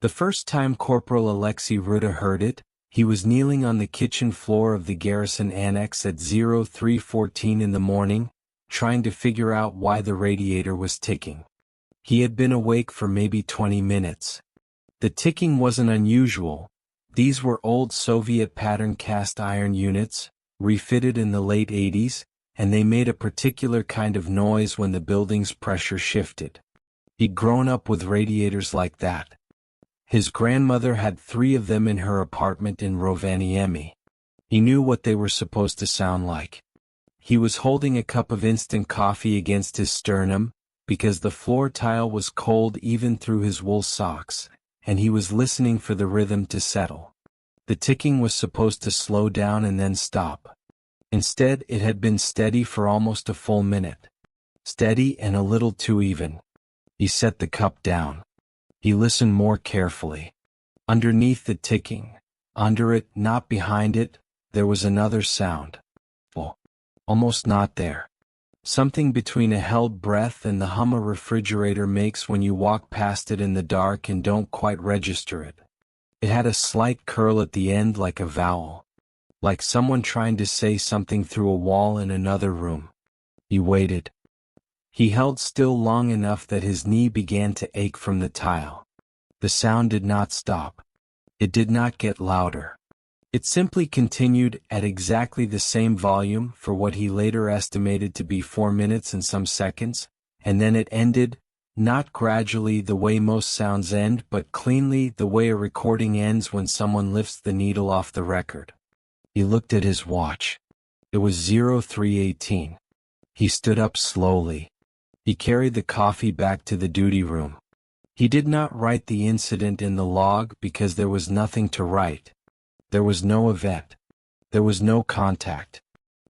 The first time Corporal Alexei Ruda heard it, he was kneeling on the kitchen floor of the garrison annex at 03:14 in the morning, trying to figure out why the radiator was ticking. He had been awake for maybe 20 minutes. The ticking wasn't unusual. These were old Soviet pattern cast iron units, refitted in the late 80s, and they made a particular kind of noise when the building's pressure shifted. He'd grown up with radiators like that. His grandmother had 3 of them in her apartment in Rovaniemi. He knew what they were supposed to sound like. He was holding a cup of instant coffee against his sternum, because the floor tile was cold even through his wool socks, and he was listening for the rhythm to settle. The ticking was supposed to slow down and then stop. Instead, it had been steady for almost a full minute. Steady and a little too even. He set the cup down. He listened more carefully. Underneath the ticking, under it, not behind it, there was another sound. Oh, almost not there. Something between a held breath and the hum a refrigerator makes when you walk past it in the dark and don't quite register it. It had a slight curl at the end like a vowel. Like someone trying to say something through a wall in another room. He waited. He held still long enough that his knee began to ache from the tile. The sound did not stop. It did not get louder. It simply continued at exactly the same volume for what he later estimated to be 4 minutes and some seconds, and then it ended, not gradually the way most sounds end but cleanly the way a recording ends when someone lifts the needle off the record. He looked at his watch. It was 03:18. He stood up slowly. He carried the coffee back to the duty room. He did not write the incident in the log because there was nothing to write. There was no event. There was no contact.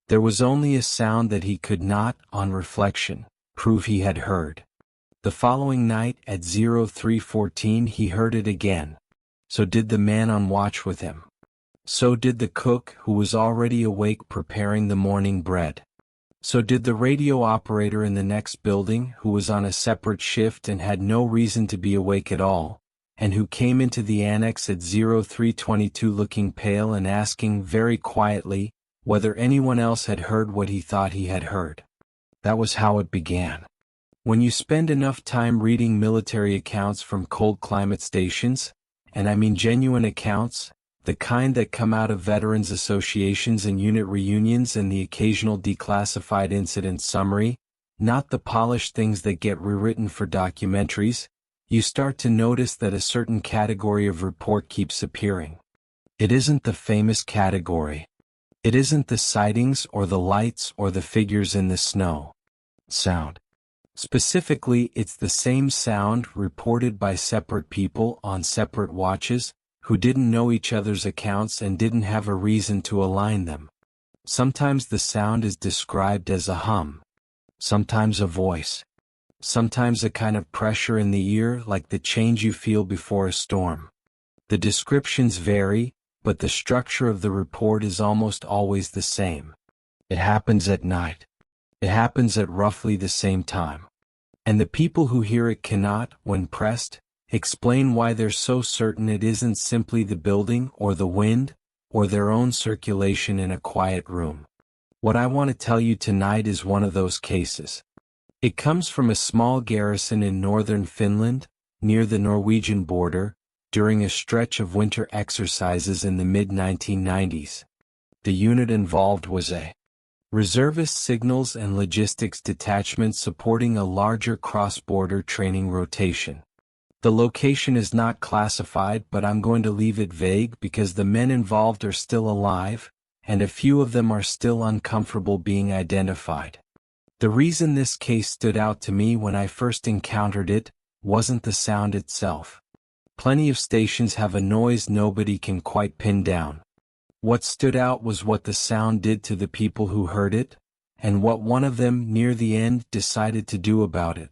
There was only a sound that he could not, on reflection, prove he had heard. The following night at 03:14 he heard it again. So did the man on watch with him. So did the cook who was already awake preparing the morning bread. So did the radio operator in the next building who was on a separate shift and had no reason to be awake at all, and who came into the annex at 03:22 looking pale and asking very quietly whether anyone else had heard what he thought he had heard. That was how it began. When you spend enough time reading military accounts from cold climate stations, and I mean genuine accounts, the kind that come out of veterans associations and unit reunions and the occasional declassified incident summary, not the polished things that get rewritten for documentaries, you start to notice that a certain category of report keeps appearing. It isn't the famous category. It isn't the sightings or the lights or the figures in the snow. Sound. Specifically, it's the same sound reported by separate people on separate watches, who didn't know each other's accounts and didn't have a reason to align them. Sometimes the sound is described as a hum. Sometimes a voice. Sometimes a kind of pressure in the ear like the change you feel before a storm. The descriptions vary, but the structure of the report is almost always the same. It happens at night. It happens at roughly the same time. And the people who hear it cannot, when pressed, explain why they're so certain it isn't simply the building or the wind, or their own circulation in a quiet room. What I want to tell you tonight is one of those cases. It comes from a small garrison in northern Finland, near the Norwegian border, during a stretch of winter exercises in the mid-1990s. The unit involved was a reservist signals and logistics detachment supporting a larger cross-border training rotation. The location is not classified, but I'm going to leave it vague because the men involved are still alive, and a few of them are still uncomfortable being identified. The reason this case stood out to me when I first encountered it wasn't the sound itself. Plenty of stations have a noise nobody can quite pin down. What stood out was what the sound did to the people who heard it, and what one of them near the end decided to do about it.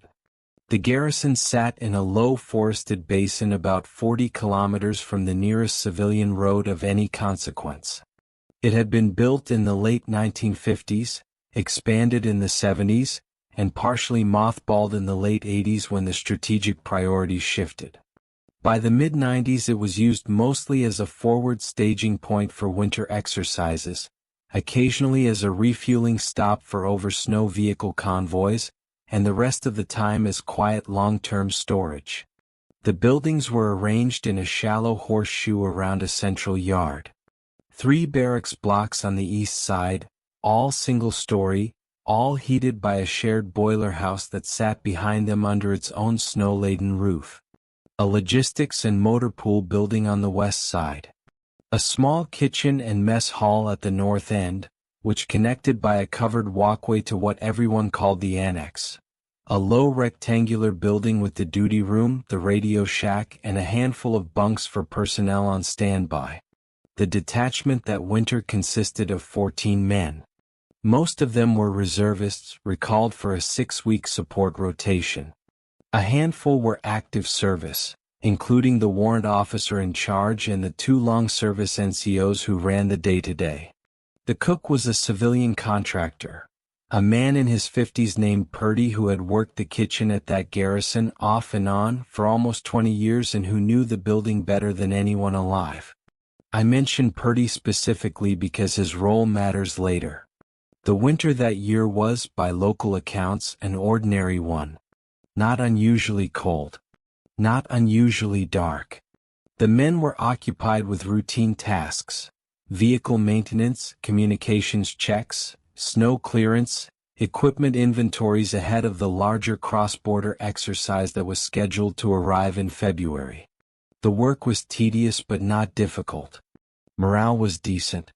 The garrison sat in a low forested basin about 40 kilometers from the nearest civilian road of any consequence. It had been built in the late 1950s, expanded in the 70s, and partially mothballed in the late 80s when the strategic priorities shifted. By the mid-90s it was used mostly as a forward staging point for winter exercises, occasionally as a refueling stop for over-snow vehicle convoys, and the rest of the time as quiet long-term storage. The buildings were arranged in a shallow horseshoe around a central yard. 3 barracks blocks on the east side, all single-story, all heated by a shared boiler house that sat behind them under its own snow-laden roof. A logistics and motor pool building on the west side. A small kitchen and mess hall at the north end, which connected by a covered walkway to what everyone called the annex. A low rectangular building with the duty room, the radio shack, and a handful of bunks for personnel on standby. The detachment that winter consisted of 14 men. Most of them were reservists, recalled for a 6-week support rotation. A handful were active service, including the warrant officer in charge and the 2 long-service NCOs who ran the day-to-day. The cook was a civilian contractor, a man in his 50s named Purdy who had worked the kitchen at that garrison off and on for almost 20 years and who knew the building better than anyone alive. I mention Purdy specifically because his role matters later. The winter that year was, by local accounts, an ordinary one. Not unusually cold. Not unusually dark. The men were occupied with routine tasks: vehicle maintenance, communications checks, snow clearance, equipment inventories ahead of the larger cross-border exercise that was scheduled to arrive in February. The work was tedious but not difficult. Morale was decent.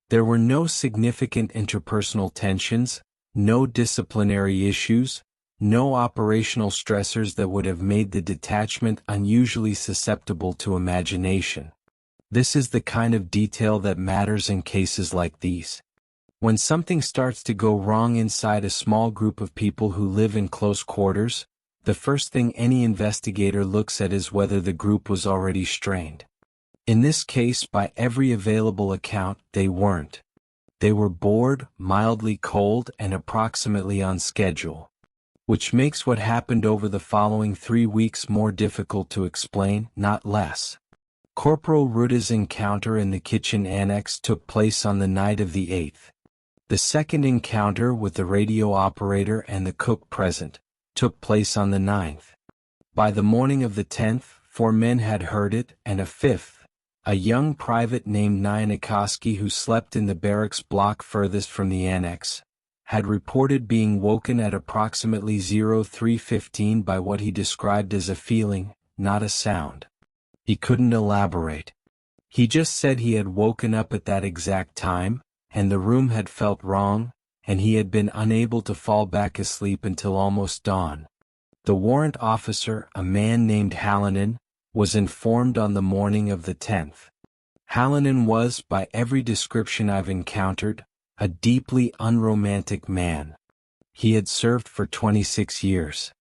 There were no significant interpersonal tensions, no disciplinary issues, no operational stressors that would have made the detachment unusually susceptible to imagination. This is the kind of detail that matters in cases like these. When something starts to go wrong inside a small group of people who live in close quarters, the first thing any investigator looks at is whether the group was already strained. In this case, by every available account, they weren't. They were bored, mildly cold, and approximately on schedule. Which makes what happened over the following 3 weeks more difficult to explain, not less. Corporal Ruda's encounter in the kitchen annex took place on the night of the 8th. The second encounter, with the radio operator and the cook present, took place on the 9th. By the morning of the 10th, 4 men had heard it, and a 5th, a young private named Nyanikoski who slept in the barracks block furthest from the annex, had reported being woken at approximately 03:15 by what he described as a feeling, not a sound. He couldn't elaborate. He just said he had woken up at that exact time, and the room had felt wrong, and he had been unable to fall back asleep until almost dawn. The warrant officer, a man named Hallinan, was informed on the morning of the 10th. Hallinan was, by every description I've encountered, a deeply unromantic man. He had served for 26 years.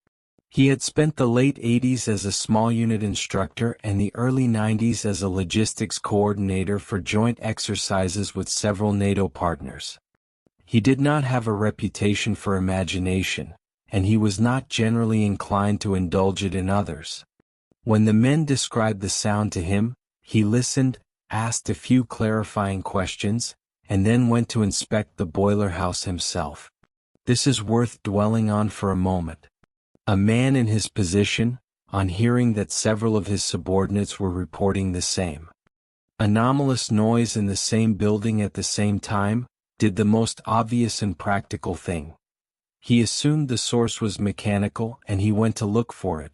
He had spent the late 80s as a small unit instructor and the early 90s as a logistics coordinator for joint exercises with several NATO partners. He did not have a reputation for imagination, and he was not generally inclined to indulge it in others. When the men described the sound to him, he listened, asked a few clarifying questions, and then went to inspect the boiler house himself. This is worth dwelling on for a moment. A man in his position, on hearing that several of his subordinates were reporting the same anomalous noise in the same building at the same time, did the most obvious and practical thing. He assumed the source was mechanical and he went to look for it.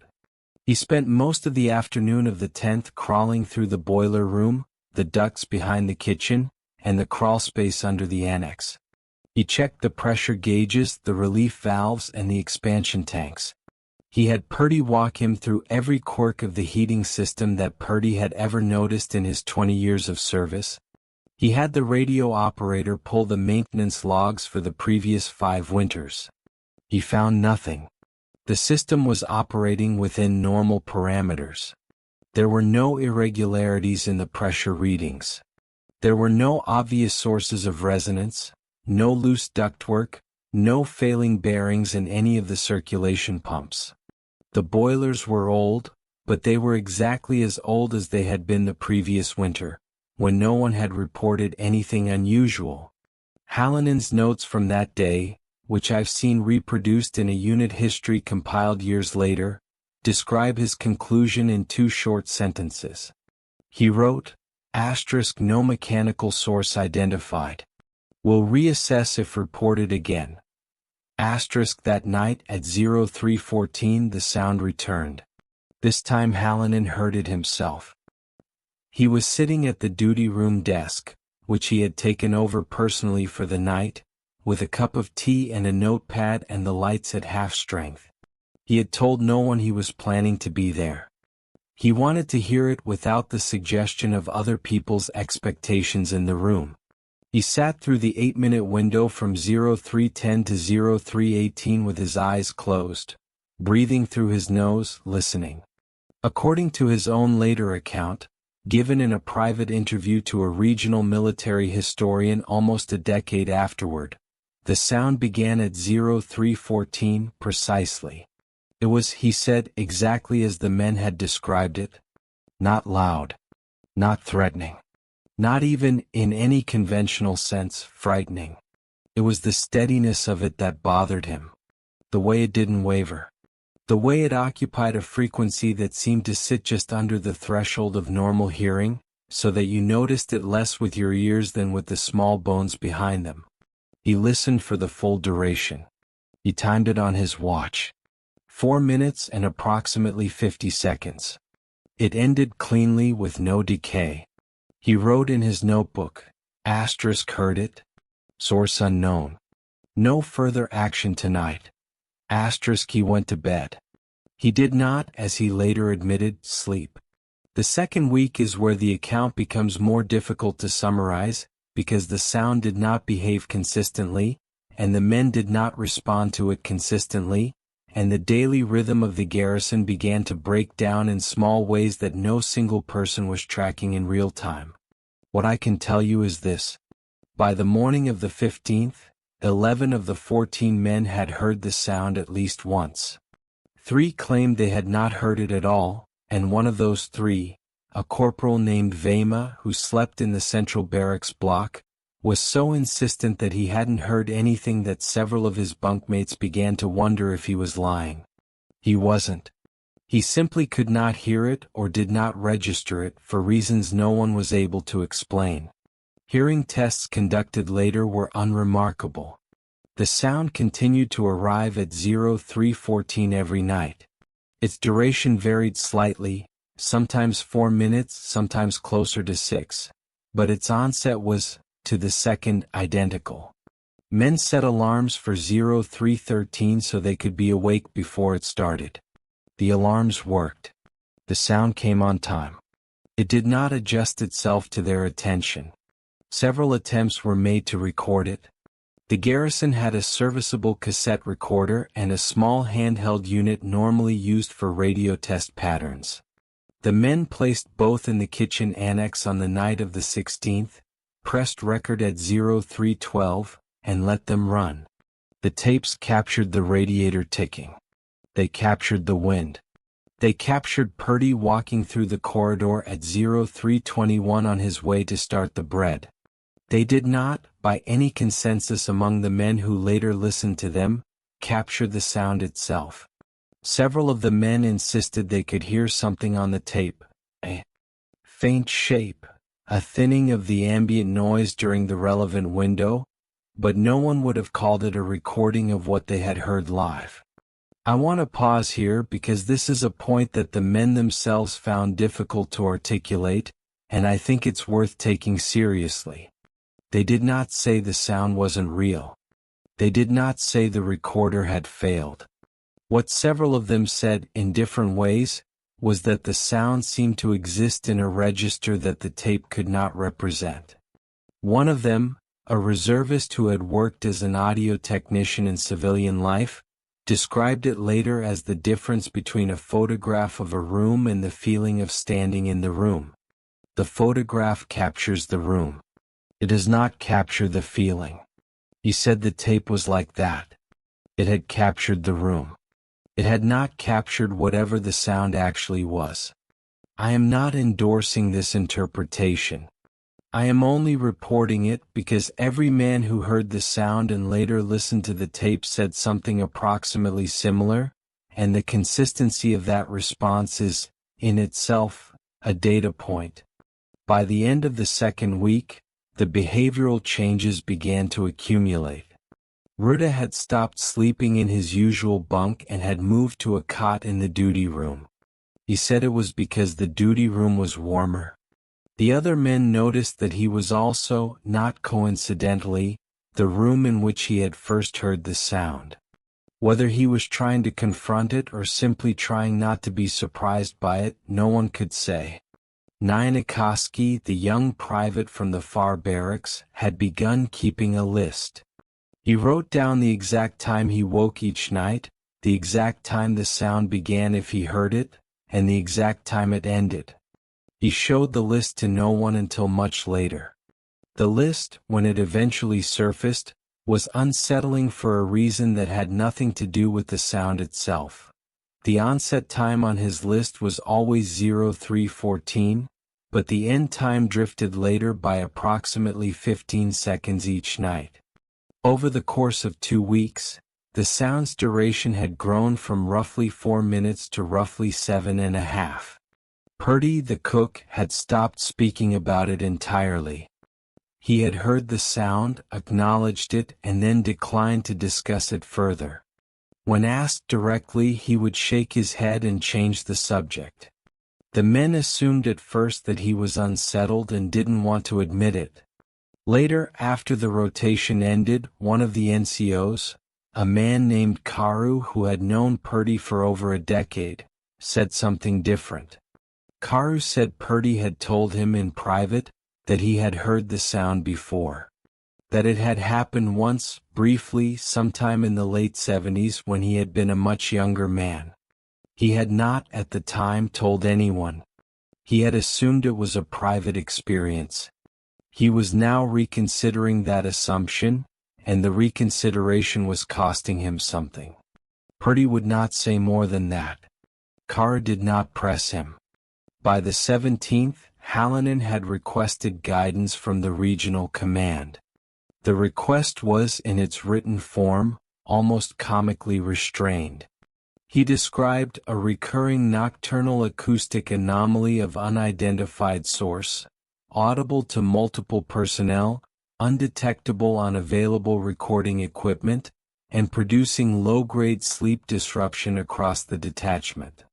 He spent most of the afternoon of the 10th crawling through the boiler room, the ducts behind the kitchen, and the crawl space under the annex. He checked the pressure gauges, the relief valves, and the expansion tanks. He had Purdy walk him through every quirk of the heating system that Purdy had ever noticed in his 20 years of service. He had the radio operator pull the maintenance logs for the previous 5 winters. He found nothing. The system was operating within normal parameters. There were no irregularities in the pressure readings. There were no obvious sources of resonance, no loose ductwork, no failing bearings in any of the circulation pumps. The boilers were old, but they were exactly as old as they had been the previous winter, when no one had reported anything unusual. Hallian's notes from that day, which I've seen reproduced in a unit history compiled years later, describe his conclusion in 2 short sentences. He wrote, * no mechanical source identified. Will reassess if reported again. * that night at 03:14 the sound returned. This time Hallian heard it himself. He was sitting at the duty room desk, which he had taken over personally for the night, with a cup of tea and a notepad and the lights at half strength. He had told no one he was planning to be there. He wanted to hear it without the suggestion of other people's expectations in the room. He sat through the 8-minute window from 03:10 to 03:18 with his eyes closed, breathing through his nose, listening. According to his own later account, given in a private interview to a regional military historian almost a decade afterward, the sound began at 03:14 precisely. It was, he said, exactly as the men had described it. Not loud. Not threatening. Not even, in any conventional sense, frightening. It was the steadiness of it that bothered him. The way it didn't waver. The way it occupied a frequency that seemed to sit just under the threshold of normal hearing, so that you noticed it less with your ears than with the small bones behind them. He listened for the full duration. He timed it on his watch. 4 minutes and approximately 50 seconds. It ended cleanly with no decay. He wrote in his notebook, * heard it. Source unknown. No further action tonight. * he went to bed. He did not, as he later admitted, sleep. The second week is where the account becomes more difficult to summarize, because the sound did not behave consistently, and the men did not respond to it consistently, and the daily rhythm of the garrison began to break down in small ways that no single person was tracking in real time. What I can tell you is this. By the morning of the 15th, 11 of the 14 men had heard the sound at least once. 3 claimed they had not heard it at all, and one of those 3, a corporal named Vema who slept in the central barracks block, was so insistent that he hadn't heard anything that several of his bunkmates began to wonder if he was lying. He wasn't. He simply could not hear it or did not register it for reasons no one was able to explain. Hearing tests conducted later were unremarkable. The sound continued to arrive at 03:14 every night. Its duration varied slightly, sometimes 4 minutes, sometimes closer to 6, but its onset was, to the second, identical. Men set alarms for 03:13 so they could be awake before it started. The alarms worked. The sound came on time. It did not adjust itself to their attention. Several attempts were made to record it. The garrison had a serviceable cassette recorder and a small handheld unit normally used for radio test patterns. The men placed both in the kitchen annex on the night of the 16th, pressed record at 03:12, and let them run. The tapes captured the radiator ticking. They captured the wind. They captured Purdy walking through the corridor at 03:21 on his way to start the bread. They did not, by any consensus among the men who later listened to them, capture the sound itself. Several of the men insisted they could hear something on the tape, a faint shape, a thinning of the ambient noise during the relevant window, but no one would have called it a recording of what they had heard live. I want to pause here because this is a point that the men themselves found difficult to articulate, and I think it's worth taking seriously. They did not say the sound wasn't real. They did not say the recorder had failed. What several of them said, in different ways, was that the sound seemed to exist in a register that the tape could not represent. One of them, a reservist who had worked as an audio technician in civilian life, described it later as the difference between a photograph of a room and the feeling of standing in the room. The photograph captures the room. It does not capture the feeling. He said the tape was like that. It had captured the room. It had not captured whatever the sound actually was. I am not endorsing this interpretation. I am only reporting it because every man who heard the sound and later listened to the tape said something approximately similar, and the consistency of that response is, in itself, a data point. By the end of the second week, the behavioral changes began to accumulate. Ruta had stopped sleeping in his usual bunk and had moved to a cot in the duty room. He said it was because the duty room was warmer. The other men noticed that he was also, not coincidentally, the room in which he had first heard the sound. Whether he was trying to confront it or simply trying not to be surprised by it, no one could say. Nyanikoski, the young private from the far barracks, had begun keeping a list. He wrote down the exact time he woke each night, the exact time the sound began if he heard it, and the exact time it ended. He showed the list to no one until much later. The list, when it eventually surfaced, was unsettling for a reason that had nothing to do with the sound itself. The onset time on his list was always 0314, but the end time drifted later by approximately 15 seconds each night. Over the course of 2 weeks, the sound's duration had grown from roughly 4 minutes to roughly 7.5. Purdy, the cook, had stopped speaking about it entirely. He had heard the sound, acknowledged it, and then declined to discuss it further. When asked directly, he would shake his head and change the subject. The men assumed at first that he was unsettled and didn't want to admit it. Later, after the rotation ended, one of the NCOs, a man named Karu who had known Purdy for over a decade, said something different. Karu said Purdy had told him in private that he had heard the sound before. That it had happened once, briefly, sometime in the late 70s when he had been a much younger man. He had not, at the time, told anyone. He had assumed it was a private experience. He was now reconsidering that assumption, and the reconsideration was costing him something. Purdy would not say more than that. Karu did not press him. By the 17th, Hallinan had requested guidance from the regional command. The request was, in its written form, almost comically restrained. He described a recurring nocturnal acoustic anomaly of unidentified source, audible to multiple personnel, undetectable on available recording equipment, and producing low-grade sleep disruption across the detachment.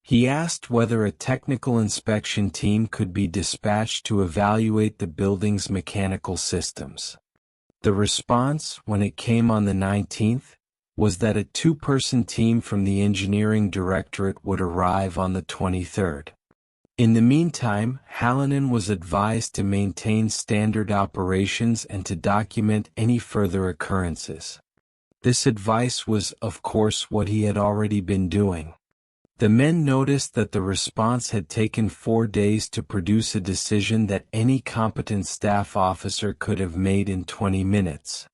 He asked whether a technical inspection team could be dispatched to evaluate the building's mechanical systems. The response, when it came on the 19th, was that a 2-person team from the engineering directorate would arrive on the 23rd. In the meantime, Hallinan was advised to maintain standard operations and to document any further occurrences. This advice was, of course, what he had already been doing. The men noticed that the response had taken 4 days to produce a decision that any competent staff officer could have made in 20 minutes.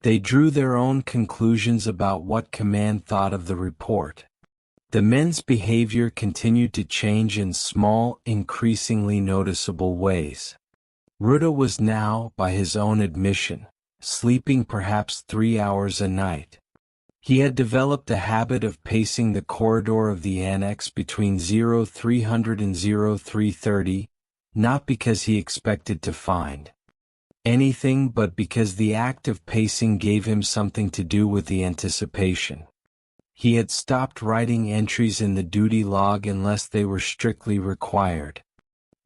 They drew their own conclusions about what command thought of the report. The men's behavior continued to change in small, increasingly noticeable ways. Ruta was now, by his own admission, sleeping perhaps 3 hours a night. He had developed a habit of pacing the corridor of the annex between 0300 and 0330, not because he expected to find anything but because the act of pacing gave him something to do with the anticipation. He had stopped writing entries in the duty log unless they were strictly required.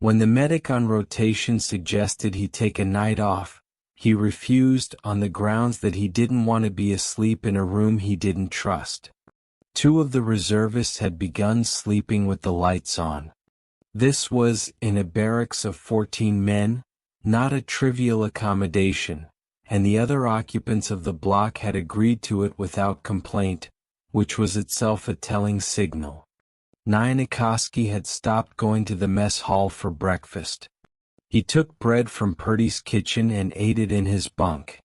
When the medic on rotation suggested he take a night off, he refused on the grounds that he didn't want to be asleep in a room he didn't trust. 2 of the reservists had begun sleeping with the lights on. This was, in a barracks of 14 men, not a trivial accommodation, and the other occupants of the block had agreed to it without complaint, which was itself a telling signal. Nyanikoski had stopped going to the mess hall for breakfast. He took bread from Purdy's kitchen and ate it in his bunk.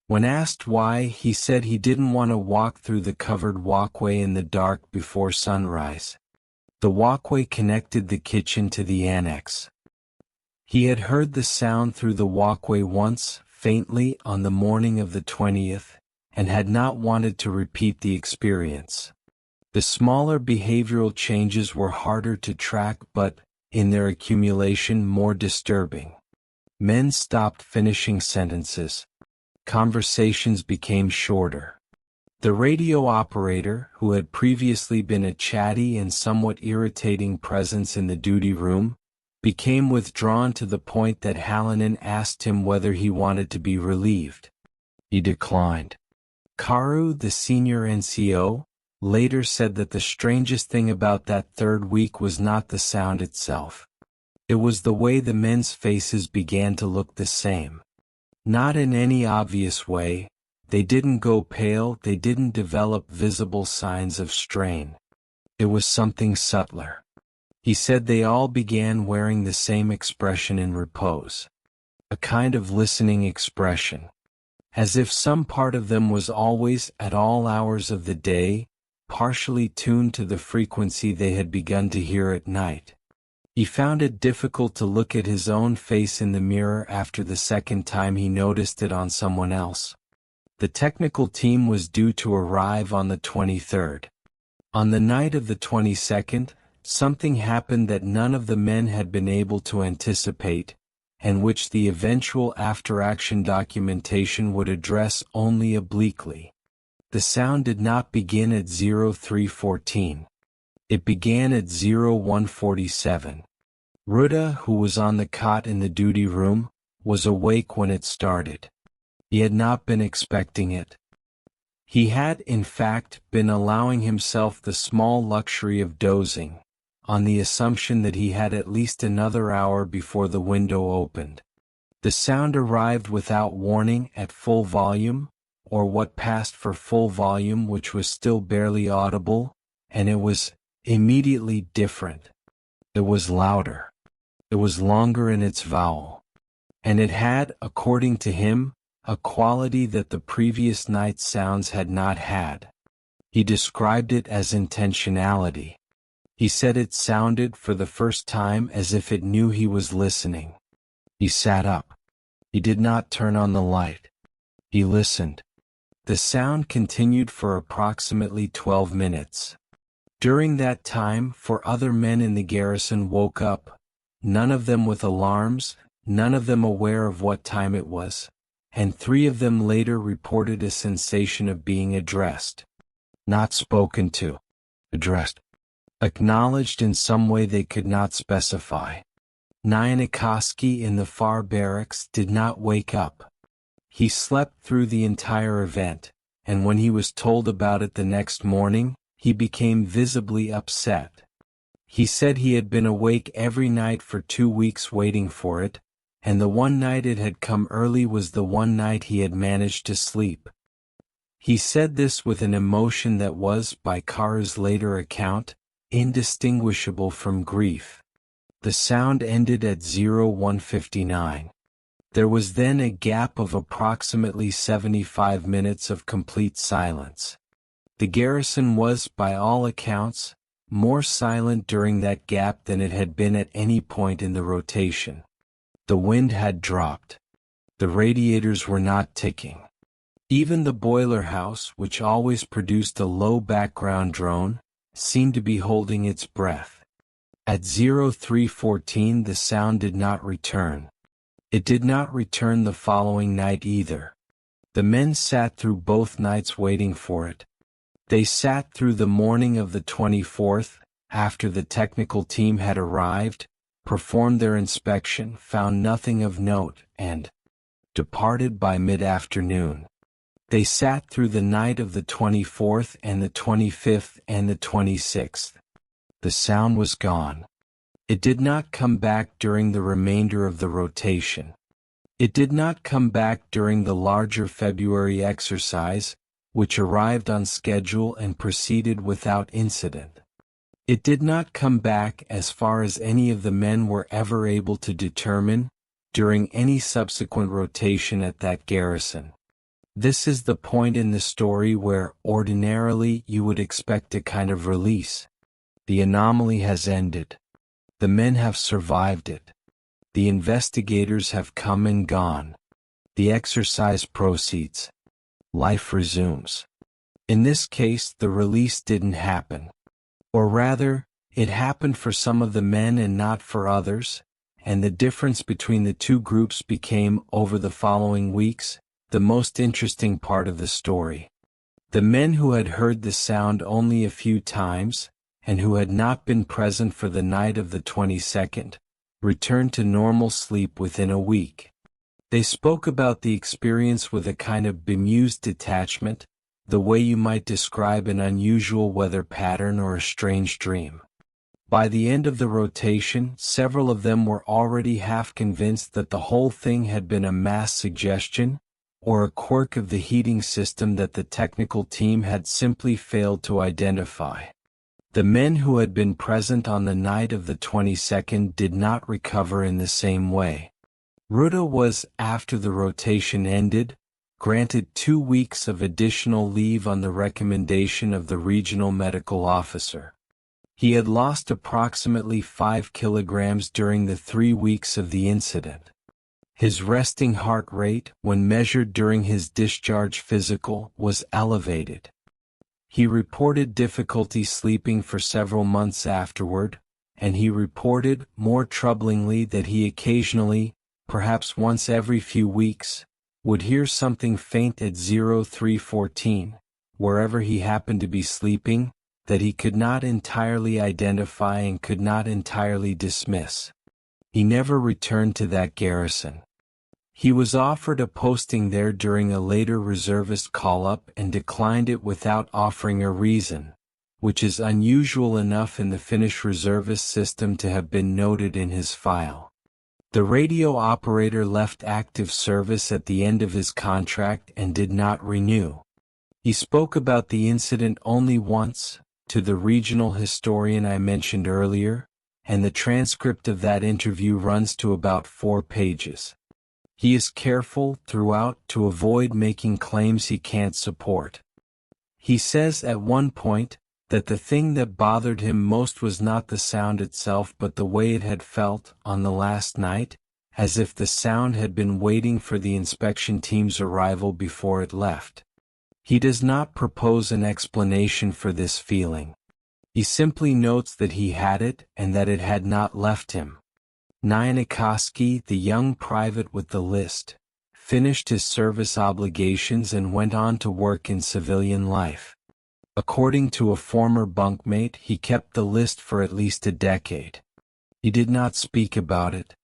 When asked why, he said he didn't want to walk through the covered walkway in the dark before sunrise. The walkway connected the kitchen to the annex. He had heard the sound through the walkway once, faintly, on the morning of the 20th, and had not wanted to repeat the experience. The smaller behavioral changes were harder to track but, in their accumulation, more disturbing. Men stopped finishing sentences. Conversations became shorter. The radio operator, who had previously been a chatty and somewhat irritating presence in the duty room, became withdrawn to the point that Hallinan asked him whether he wanted to be relieved. He declined. Karu, the senior NCO, later said that the strangest thing about that third week was not the sound itself. It was the way the men's faces began to look the same. Not in any obvious way. They didn't go pale, they didn't develop visible signs of strain. It was something subtler. He said they all began wearing the same expression in repose. A kind of listening expression. As if some part of them was always, at all hours of the day, partially tuned to the frequency they had begun to hear at night. He found it difficult to look at his own face in the mirror after the second time he noticed it on someone else. The technical team was due to arrive on the 23rd. On the night of the 22nd, something happened that none of the men had been able to anticipate, and which the eventual after-action documentation would address only obliquely. The sound did not begin at 03:14. It began at 01:47. Ruda, who was on the cot in the duty room, was awake when it started. He had not been expecting it. He had, in fact, been allowing himself the small luxury of dozing, on the assumption that he had at least another hour before the window opened. The sound arrived without warning at full volume, or what passed for full volume, which was still barely audible, and it was immediately different. It was louder. It was longer in its vowel. And it had, according to him, a quality that the previous night's sounds had not had. He described it as intentionality. He said it sounded for the first time as if it knew he was listening. He sat up. He did not turn on the light. He listened. The sound continued for approximately 12 minutes. During that time, 4 other men in the garrison woke up, none of them with alarms, none of them aware of what time it was, and 3 of them later reported a sensation of being addressed. Not spoken to. Addressed. Acknowledged in some way they could not specify. Nyanikoski in the far barracks did not wake up. He slept through the entire event, and when he was told about it the next morning, he became visibly upset. He said he had been awake every night for 2 weeks waiting for it, and the one night it had come early was the one night he had managed to sleep. He said this with an emotion that was, by Kara's later account, indistinguishable from grief. The sound ended at 01:59. There was then a gap of approximately 75 minutes of complete silence. The garrison was, by all accounts, more silent during that gap than it had been at any point in the rotation. The wind had dropped. The radiators were not ticking. Even the boiler house, which always produced a low background drone, seemed to be holding its breath. At 03:14 the sound did not return. It did not return the following night either. The men sat through both nights waiting for it. They sat through the morning of the 24th, after the technical team had arrived, performed their inspection, found nothing of note, and departed by mid-afternoon. They sat through the night of the 24th and the 25th and the 26th. The sound was gone. It did not come back during the remainder of the rotation. It did not come back during the larger February exercise, which arrived on schedule and proceeded without incident. It did not come back, as far as any of the men were ever able to determine, during any subsequent rotation at that garrison. This is the point in the story where, ordinarily, you would expect a kind of release. The anomaly has ended. The men have survived it. The investigators have come and gone. The exercise proceeds. Life resumes. In this case, the release didn't happen. Or rather, it happened for some of the men and not for others, and the difference between the two groups became, over the following weeks, the most interesting part of the story. The men who had heard the sound only a few times, and who had not been present for the night of the 22nd, returned to normal sleep within a week. They spoke about the experience with a kind of bemused detachment, the way you might describe an unusual weather pattern or a strange dream. By the end of the rotation, several of them were already half convinced that the whole thing had been a mass suggestion, or a quirk of the heating system that the technical team had simply failed to identify. The men who had been present on the night of the 22nd did not recover in the same way. Ruta was, after the rotation ended, granted 2 weeks of additional leave on the recommendation of the regional medical officer. He had lost approximately 5 kilograms during the 3 weeks of the incident. His resting heart rate, when measured during his discharge physical, was elevated. He reported difficulty sleeping for several months afterward, and he reported, more troublingly, that he occasionally, perhaps once every few weeks, would hear something faint at 0314, wherever he happened to be sleeping, that he could not entirely identify and could not entirely dismiss. He never returned to that garrison. He was offered a posting there during a later reservist call-up and declined it without offering a reason, which is unusual enough in the Finnish reservist system to have been noted in his file. The radio operator left active service at the end of his contract and did not renew. He spoke about the incident only once, to the regional historian I mentioned earlier, and the transcript of that interview runs to about 4 pages. He is careful, throughout, to avoid making claims he can't support. He says at one point, that the thing that bothered him most was not the sound itself but the way it had felt, on the last night, as if the sound had been waiting for the inspection team's arrival before it left. He does not propose an explanation for this feeling. He simply notes that he had it and that it had not left him. Nyanakoski, the young private with the list, finished his service obligations and went on to work in civilian life. According to a former bunkmate, he kept the list for at least a decade. He did not speak about it.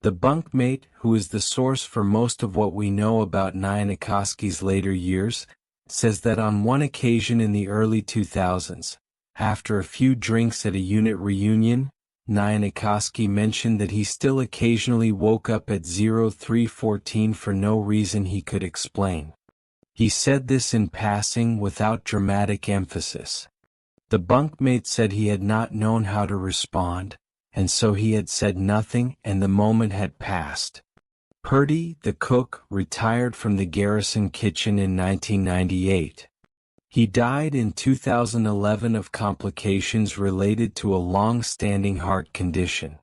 The bunkmate, who is the source for most of what we know about Nyanakoski's later years, says that on one occasion in the early 2000s, after a few drinks at a unit reunion, Nyanakoski mentioned that he still occasionally woke up at 0314 for no reason he could explain. He said this in passing without dramatic emphasis. The bunkmate said he had not known how to respond, and so he had said nothing and the moment had passed. Purdy, the cook, retired from the garrison kitchen in 1998. He died in 2011 of complications related to a long-standing heart condition.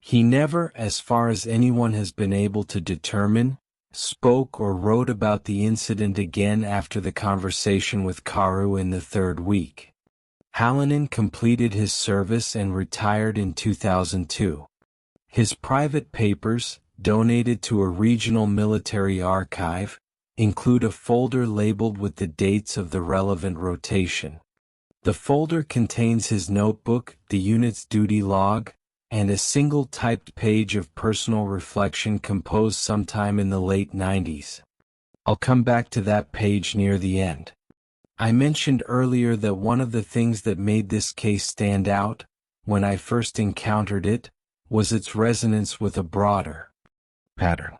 He never, as far as anyone has been able to determine, spoke or wrote about the incident again after the conversation with Karu in the 3rd week. Hallinan completed his service and retired in 2002. His private papers, donated to a regional military archive, include a folder labeled with the dates of the relevant rotation. The folder contains his notebook, the unit's duty log, and a single typed page of personal reflection composed sometime in the late 90s. I'll come back to that page near the end. I mentioned earlier that one of the things that made this case stand out, when I first encountered it, was its resonance with a broader pattern.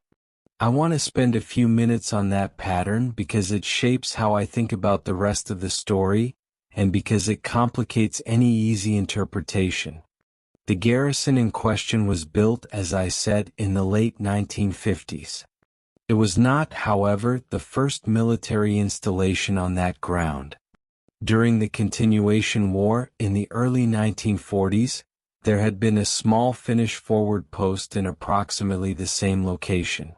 I want to spend a few minutes on that pattern because it shapes how I think about the rest of the story, and because it complicates any easy interpretation. The garrison in question was built, as I said, in the late 1950s. It was not, however, the first military installation on that ground. During the Continuation War in the early 1940s, there had been a small Finnish forward post in approximately the same location.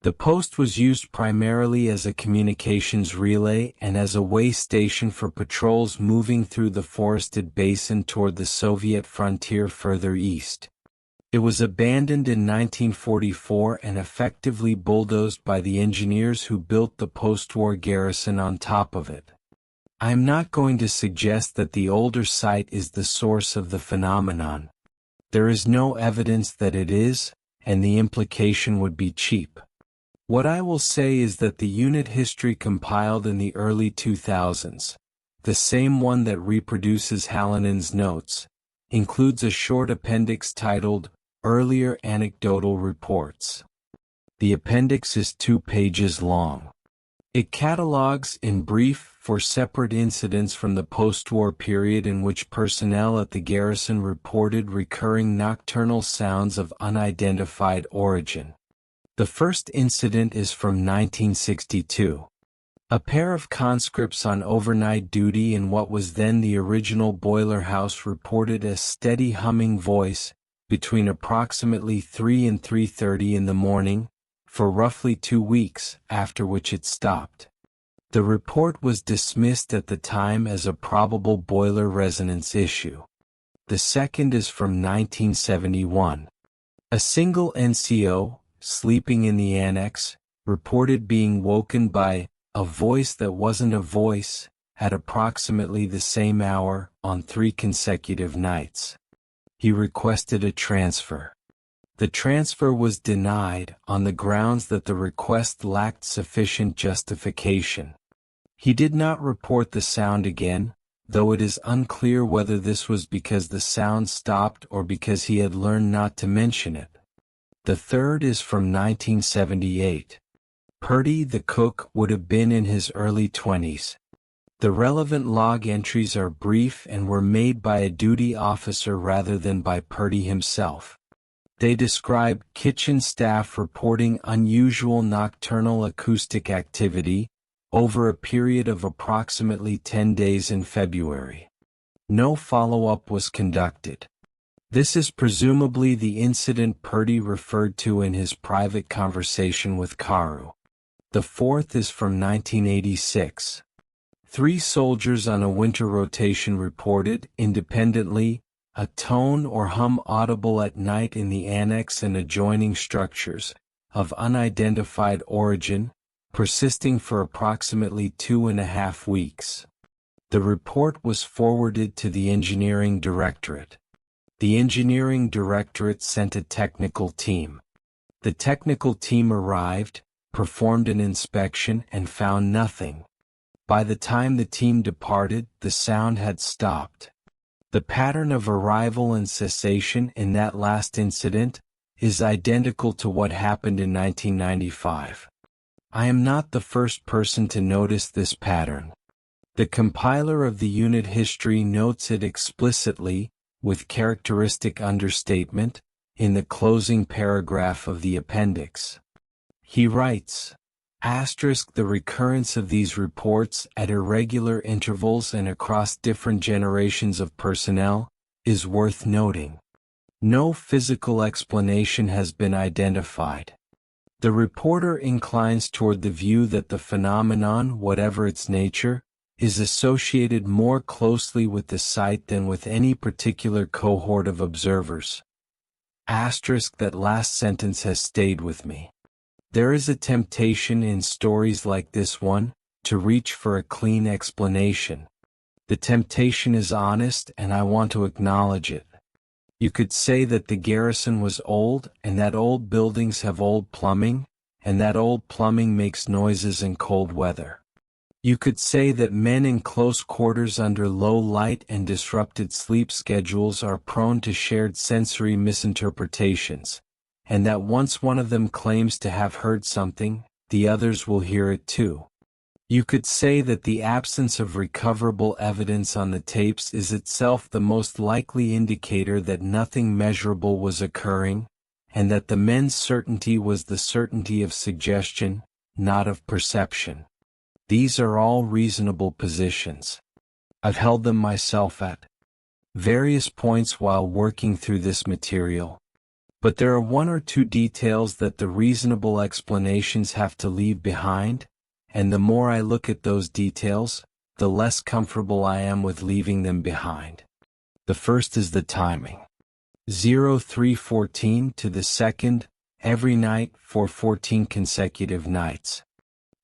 The post was used primarily as a communications relay and as a way station for patrols moving through the forested basin toward the Soviet frontier further east. It was abandoned in 1944 and effectively bulldozed by the engineers who built the post-war garrison on top of it. I am not going to suggest that the older site is the source of the phenomenon. There is no evidence that it is, and the implication would be cheap. What I will say is that the unit history compiled in the early 2000s, the same one that reproduces Hallinen's notes, includes a short appendix titled Earlier Anecdotal Reports. The appendix is 2 pages long. It catalogs, in brief, for separate incidents from the post-war period in which personnel at the garrison reported recurring nocturnal sounds of unidentified origin. The first incident is from 1962. A pair of conscripts on overnight duty in what was then the original boiler house reported a steady humming voice between approximately 3 and 3:30 in the morning, for roughly 2 weeks, after which it stopped. The report was dismissed at the time as a probable boiler resonance issue. The second is from 1971. A single NCO, sleeping in the annex, reported being woken by a voice that wasn't a voice at approximately the same hour on 3 consecutive nights. He requested a transfer. The transfer was denied on the grounds that the request lacked sufficient justification. He did not report the sound again, though it is unclear whether this was because the sound stopped or because he had learned not to mention it. The third is from 1978. Purdy, the cook, would have been in his early 20s. The relevant log entries are brief and were made by a duty officer rather than by Purdy himself. They describe kitchen staff reporting unusual nocturnal acoustic activity over a period of approximately 10 days in February. No follow-up was conducted. This is presumably the incident Purdy referred to in his private conversation with Karu. The fourth is from 1986. 3 soldiers on a winter rotation reported, independently, a tone or hum audible at night in the annex and adjoining structures, of unidentified origin, persisting for approximately 2.5 weeks. The report was forwarded to the Engineering Directorate. The Engineering Directorate sent a technical team. The technical team arrived, performed an inspection, and found nothing. By the time the team departed, the sound had stopped. The pattern of arrival and cessation in that last incident is identical to what happened in 1995. I am not the first person to notice this pattern. The compiler of the unit history notes it explicitly, with characteristic understatement, in the closing paragraph of the appendix. He writes, the recurrence of these reports at irregular intervals and across different generations of personnel is worth noting. No physical explanation has been identified. The reporter inclines toward the view that the phenomenon, whatever its nature, is associated more closely with the site than with any particular cohort of observers. That last sentence has stayed with me. There is a temptation in stories like this one, to reach for a clean explanation. The temptation is honest and I want to acknowledge it. You could say that the garrison was old and that old buildings have old plumbing, and that old plumbing makes noises in cold weather. You could say that men in close quarters under low light and disrupted sleep schedules are prone to shared sensory misinterpretations, and that once one of them claims to have heard something, the others will hear it too. You could say that the absence of recoverable evidence on the tapes is itself the most likely indicator that nothing measurable was occurring, and that the men's certainty was the certainty of suggestion, not of perception. These are all reasonable positions. I've held them myself at various points while working through this material. But there are one or two details that the reasonable explanations have to leave behind, and the more I look at those details, the less comfortable I am with leaving them behind. The first is the timing. 0314 to the second, every night for 14 consecutive nights.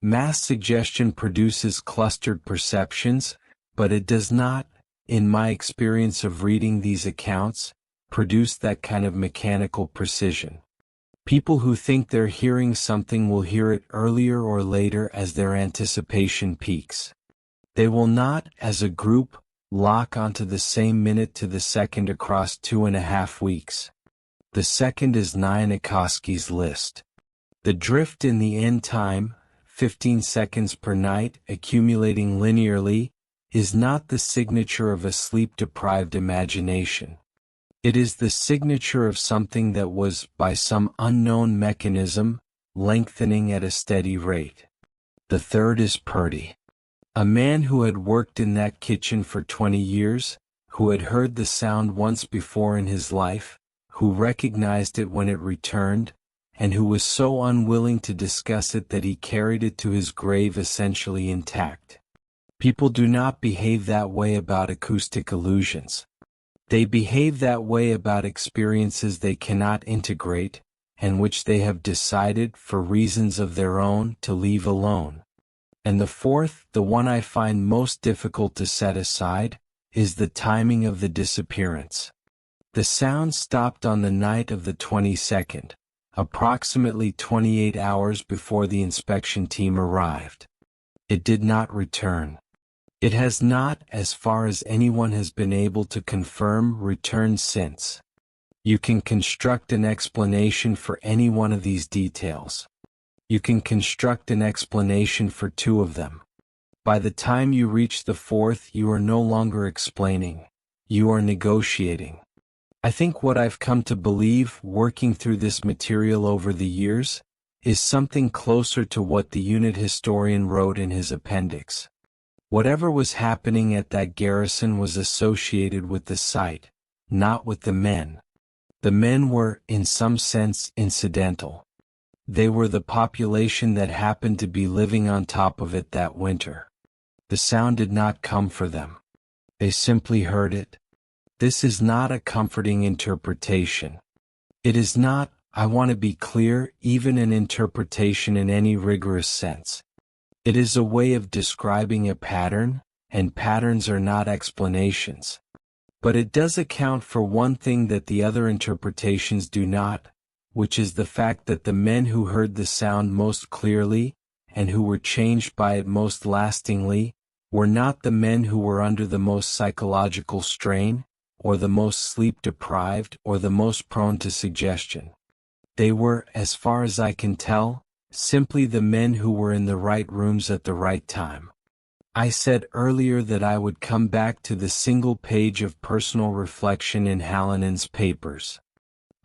Mass suggestion produces clustered perceptions, but it does not, in my experience of reading these accounts, produce that kind of mechanical precision. People who think they're hearing something will hear it earlier or later as their anticipation peaks. They will not, as a group, lock onto the same minute to the second across 2.5 weeks. The second is Nyanikoski's list. The drift in the end time, 15 seconds per night, accumulating linearly, is not the signature of a sleep-deprived imagination. It is the signature of something that was, by some unknown mechanism, lengthening at a steady rate. The third is Purdy. A man who had worked in that kitchen for 20 years, who had heard the sound once before in his life, who recognized it when it returned, and who was so unwilling to discuss it that he carried it to his grave essentially intact. People do not behave that way about acoustic illusions. They behave that way about experiences they cannot integrate, and which they have decided, for reasons of their own, to leave alone. And the fourth, the one I find most difficult to set aside, is the timing of the disappearance. The sound stopped on the night of the 22nd, approximately 28 hours before the inspection team arrived. It did not return. It has not, as far as anyone has been able to confirm, returned since. You can construct an explanation for any one of these details. You can construct an explanation for two of them. By the time you reach the fourth, you are no longer explaining. You are negotiating. I think what I've come to believe, working through this material over the years, is something closer to what the unit historian wrote in his appendix. Whatever was happening at that garrison was associated with the site, not with the men. The men were, in some sense, incidental. They were the population that happened to be living on top of it that winter. The sound did not come for them. They simply heard it. This is not a comforting interpretation. It is not, I want to be clear, even an interpretation in any rigorous sense. It is a way of describing a pattern, and patterns are not explanations. But it does account for one thing that the other interpretations do not, which is the fact that the men who heard the sound most clearly, and who were changed by it most lastingly, were not the men who were under the most psychological strain, or the most sleep-deprived, or the most prone to suggestion. They were, as far as I can tell, simply the men who were in the right rooms at the right time. I said earlier that I would come back to the single page of personal reflection in Hallinen's papers.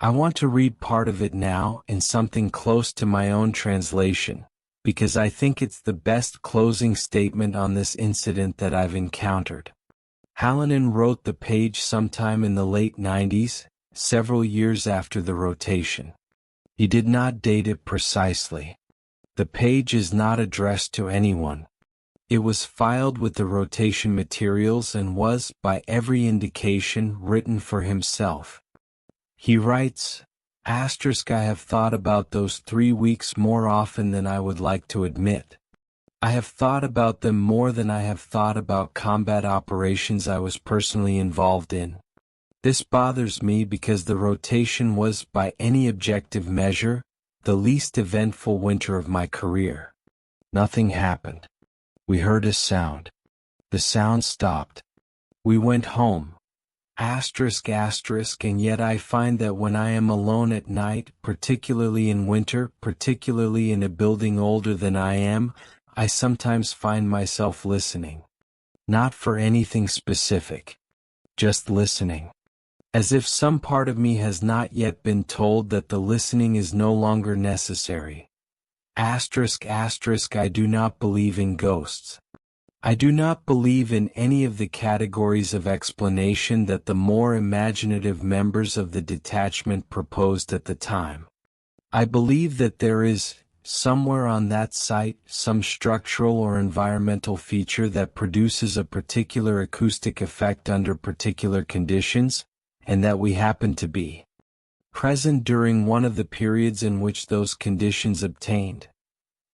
I want to read part of it now in something close to my own translation, because I think it's the best closing statement on this incident that I've encountered. Hallinen wrote the page sometime in the late 90s, several years after the rotation. He did not date it precisely. The page is not addressed to anyone. It was filed with the rotation materials and was, by every indication, written for himself. He writes, *I have thought about those 3 weeks more often than I would like to admit. I have thought about them more than I have thought about combat operations I was personally involved in. This bothers me because the rotation was, by any objective measure, the least eventful winter of my career. Nothing happened. We heard a sound. The sound stopped. We went home. And yet I find that when I am alone at night, particularly in winter, particularly in a building older than I am, I sometimes find myself listening. Not for anything specific. Just listening. As if some part of me has not yet been told that the listening is no longer necessary. Asterisk asterisk I do not believe in ghosts. I do not believe in any of the categories of explanation that the more imaginative members of the detachment proposed at the time. I believe that there is, somewhere on that site, some structural or environmental feature that produces a particular acoustic effect under particular conditions, and that we happen to be present during one of the periods in which those conditions obtained.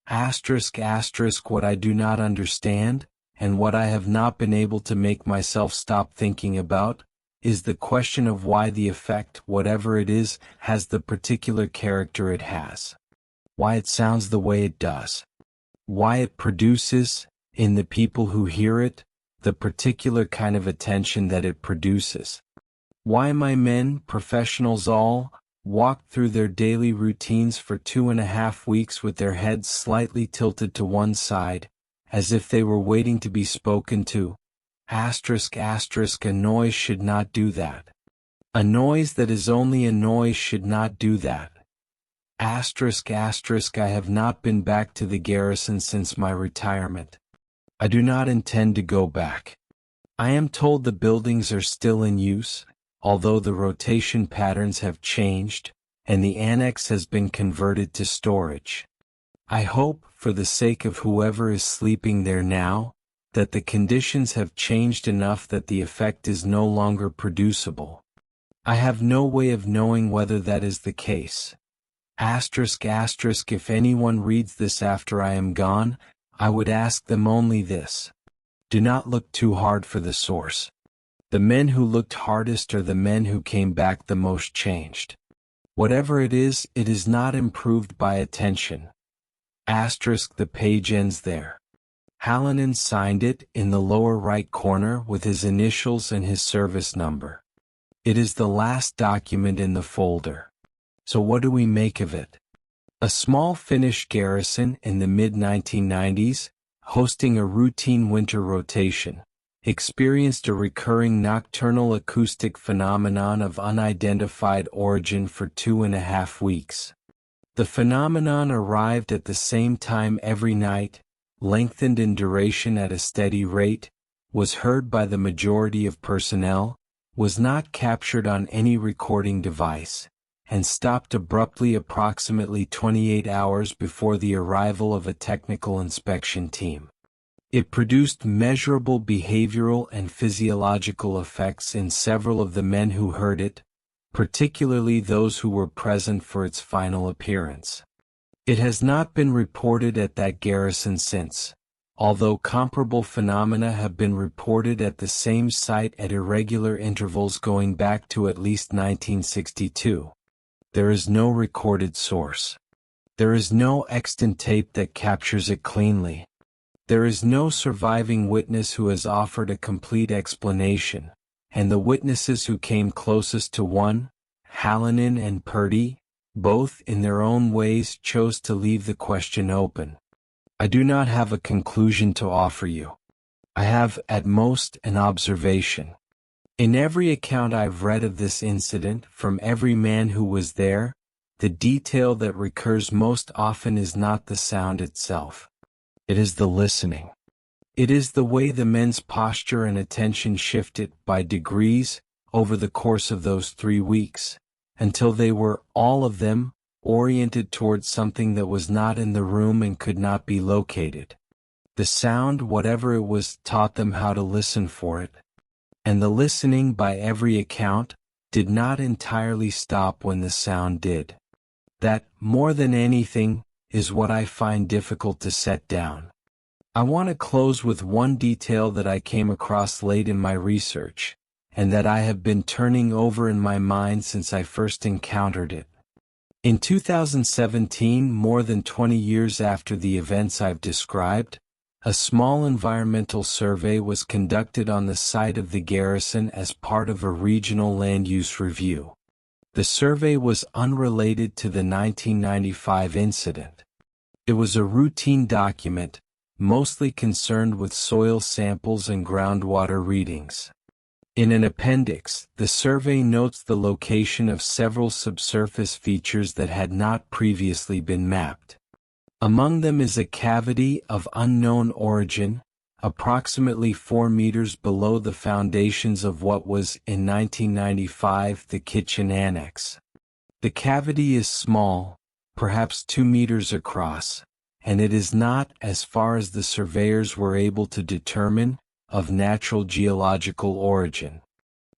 Asterisk asterisk what I do not understand, and what I have not been able to make myself stop thinking about, is the question of why the effect, whatever it is, has the particular character it has. Why it sounds the way it does. Why it produces, in the people who hear it, the particular kind of attention that it produces. Why my men, professionals all, walked through their daily routines for 2.5 weeks with their heads slightly tilted to one side, as if they were waiting to be spoken to. Asterisk asterisk a noise should not do that. A noise that is only a noise should not do that. Asterisk asterisk I have not been back to the garrison since my retirement. I do not intend to go back. I am told the buildings are still in use, although the rotation patterns have changed, and the annex has been converted to storage. I hope, for the sake of whoever is sleeping there now, that the conditions have changed enough that the effect is no longer producible. I have no way of knowing whether that is the case. Asterisk asterisk if anyone reads this after I am gone, I would ask them only this. Do not look too hard for the source. The men who looked hardest are the men who came back the most changed. Whatever it is not improved by attention. Asterisk the page ends there. Hallinan signed it in the lower right corner with his initials and his service number. It is the last document in the folder. So what do we make of it? A small Finnish garrison in the mid-1990s, hosting a routine winter rotation, experienced a recurring nocturnal acoustic phenomenon of unidentified origin for 2.5 weeks. The phenomenon arrived at the same time every night, lengthened in duration at a steady rate, was heard by the majority of personnel, was not captured on any recording device, and stopped abruptly approximately 28 hours before the arrival of a technical inspection team. It produced measurable behavioral and physiological effects in several of the men who heard it, particularly those who were present for its final appearance. It has not been reported at that garrison since, although comparable phenomena have been reported at the same site at irregular intervals going back to at least 1962. There is no recorded source. There is no extant tape that captures it cleanly. There is no surviving witness who has offered a complete explanation, and the witnesses who came closest to one, Hallinan and Purdy, both in their own ways chose to leave the question open. I do not have a conclusion to offer you. I have, at most, an observation. In every account I've read of this incident, from every man who was there, the detail that recurs most often is not the sound itself. It is the listening. It is the way the men's posture and attention shifted by degrees over the course of those 3 weeks, until they were, all of them, oriented towards something that was not in the room and could not be located. The sound, whatever it was, taught them how to listen for it. And the listening, by every account, did not entirely stop when the sound did. That, more than anything, is what I find difficult to set down. I want to close with one detail that I came across late in my research, and that I have been turning over in my mind since I first encountered it. In 2017, more than 20 years after the events I've described, a small environmental survey was conducted on the site of the garrison as part of a regional land use review. The survey was unrelated to the 1995 incident. It was a routine document, mostly concerned with soil samples and groundwater readings. In an appendix, the survey notes the location of several subsurface features that had not previously been mapped. Among them is a cavity of unknown origin, approximately 4 meters below the foundations of what was, in 1995, the kitchen annex. The cavity is small, perhaps 2 meters across, and it is not, as far as the surveyors were able to determine, of natural geological origin.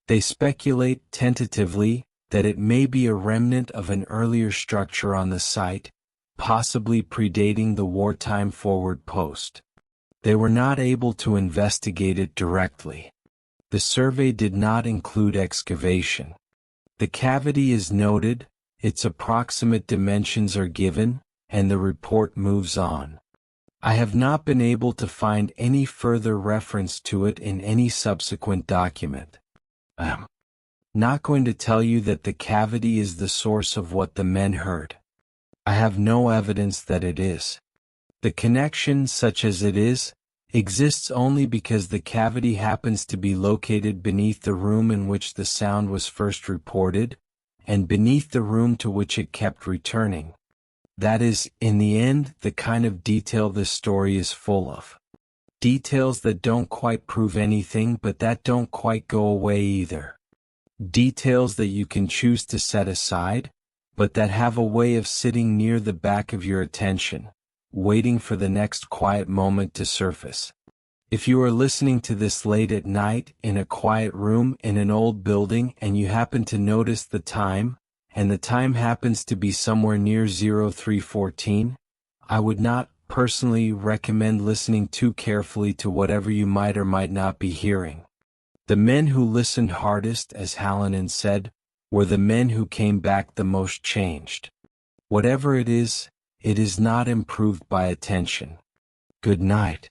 They speculate, tentatively, that it may be a remnant of an earlier structure on the site, possibly predating the wartime forward post. They were not able to investigate it directly. The survey did not include excavation. The cavity is noted, its approximate dimensions are given, and the report moves on. I have not been able to find any further reference to it in any subsequent document. I'm not going to tell you that the cavity is the source of what the men heard. I have no evidence that it is. The connection, such as it is, exists only because the cavity happens to be located beneath the room in which the sound was first reported, and beneath the room to which it kept returning. That is, in the end, the kind of detail this story is full of. Details that don't quite prove anything but that don't quite go away either. Details that you can choose to set aside, but that have a way of sitting near the back of your attention, waiting for the next quiet moment to surface. If you are listening to this late at night, in a quiet room in an old building and you happen to notice the time, and the time happens to be somewhere near 0314, I would not personally recommend listening too carefully to whatever you might or might not be hearing. The men who listened hardest, as Hallinan said, were the men who came back the most changed. Whatever it is not improved by attention. Good night.